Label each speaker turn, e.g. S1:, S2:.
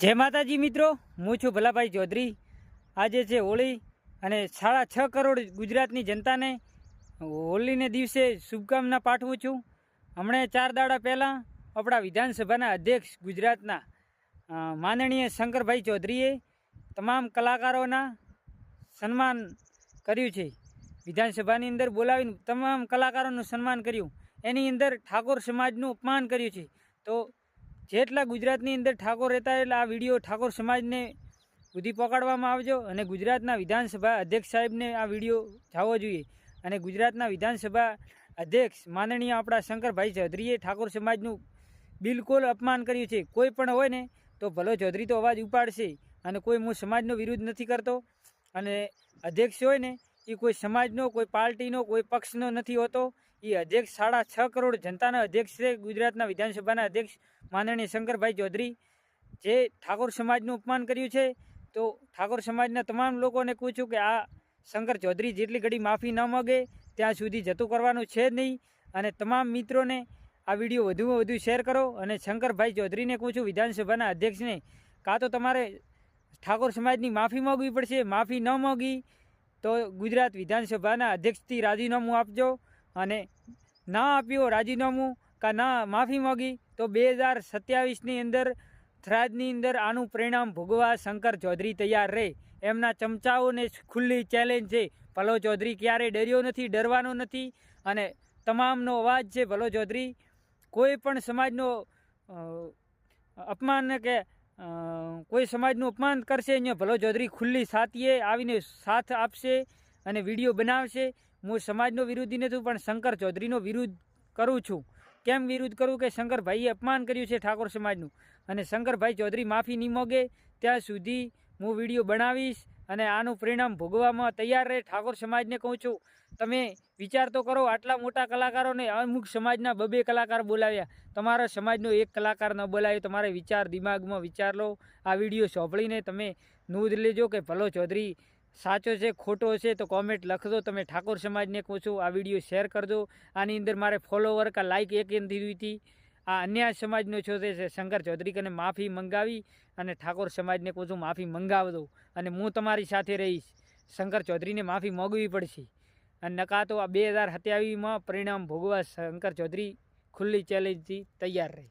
S1: जय माताजी मित्रों, हूँ छूँ भलाभाई चौधरी। आज है होली અને 6.5 કરોડ ગુજરાતની જનતાને હોલીને દિવસે શુભકામના પાઠવું છું। હમણે 4 દાડા પહેલાં આપણા વિધાનસભાના અધ્યક્ષ ગુજરાતના માનનીય શંકરભાઈ ચૌધરીએ તમામ કલાકારોના સન્માન કર્યું છે। વિધાનસભાની અંદર બોલાવીને તમામ કલાકારોનું સન્માન કર્યું। એની અંદર ઠાકોર સમાજનું અપમાન કર્યું છે। તો જેટલા ગુજરાતની અંદર ઠાકોર રહેતા એટલે આ વિડીયો ઠાકોર સમાજને સુધી પકડવામાં આવજો અને ગુજરાતના વિધાનસભા અધ્યક્ષ સાહેબને આ વિડીયો જવો જોઈએ। અને ગુજરાતના વિધાનસભા અધ્યક્ષ માનનીય આપણા શંકરભાઈ ચૌધરીએ ઠાકોર સમાજનું બિલકુલ અપમાન કર્યું છે। કોઈ પણ હોય ને તો ભલો ચૌધરી તો અવાજ ઉપાડશે અને કોઈ હું સમાજનો વિરોધ નથી કરતો। અને અધ્યક્ષ હોય ને એ કોઈ સમાજનો, કોઈ પાર્ટીનો, કોઈ પક્ષનો નથી હોતો। એ અધ્યક્ષ 6.5 કરોડ જનતાના અધ્યક્ષ છે। ગુજરાતના વિધાનસભાના અધ્યક્ષ માનનીય શંકરભાઈ ચૌધરી જે ઠાકોર સમાજનું અપમાન કર્યું છે। તો ઠાકોર સમાજના તમામ લોકોને કહું છું કે આ શંકર ચૌધરી જેટલી ઘડી માફી ન માગે ત્યાં સુધી જતું કરવાનું છે જ નહીં। અને તમામ મિત્રોને આ વિડીયો વધુમાં વધુ શેર કરો। અને શંકરભાઈ ચૌધરીને કહું છું, વિધાનસભાના અધ્યક્ષને, કાં તો તમારે ઠાકોર સમાજની માફી માગવી પડશે। માફી ન માગી તો ગુજરાત વિધાનસભાના અધ્યક્ષથી રાજીનામું આપજો। અને ના આપ્યો રાજીનામું કાં ના માફી માગી તો 2027ની અંદર થરાદની અંદર આનું પરિણામ ભોગવવા શંકર ચૌધરી તૈયાર રહે। એમના ચમચાઓને ખુલ્લી ચેલેન્જ છે। ભલો ચૌધરી ક્યારેય ડર્યો નથી, ડરવાનો નથી અને તમામનો અવાજ છે। ભલો ચૌધરી કોઈ પણ સમાજનો અપમાન કે કોઈ સમાજનું અપમાન કરશે અહીંયા ભલો ચૌધરી ખુલ્લી છાતીએ આવીને સાથ આપશે અને વિડીયો બનાવશે। હું સમાજનો વિરોધી નથી પણ શંકર ચૌધરીનો વિરોધ કરું છું। કેમ વિરોધ કરું કે શંકરભાઈએ અપમાન કર્યું છે ઠાકોર સમાજનું અને શંકરભાઈ ચૌધરી માફી નહીં માગે ત્યાં સુધી હું વિડીયો બનાવીશ અને આનું પરિણામ ભોગવવામાં તૈયાર રહે। ઠાકોર સમાજને કહું છું, તમે વિચાર તો કરો, આટલા મોટા કલાકારોને અમુક સમાજના 2 કલાકાર બોલાવ્યા, તમારા સમાજનો 1 કલાકાર ન બોલાવ્યો। તમારે વિચાર દિમાગમાં વિચાર લો। આ વિડીયો સાંભળીને તમે નોંધ લેજો કે ભલો ચૌધરી સાચો છે ખોટો છે તો કોમેન્ટ લખજો। તમે ઠાકોર સમાજને કહું છું આ વિડીયો શેર કરજો। આની અંદર મારે ફોલોવર કા લાઇક એક નથી હતી। આ અન્ય સમાજનો છો તે શંકર ચૌધરી કને માફી મંગાવી અને ઠાકોર સમાજને કહું છું માફી મંગાવજો અને હું તમારી સાથે રહીશ। શંકર ચૌધરીને માફી માગવી પડશે અને નકા તો આ 2027માં પરિણામ ભોગવા શંકર ચૌધરી ખુલ્લી ચેલેન્જથી તૈયાર રહે।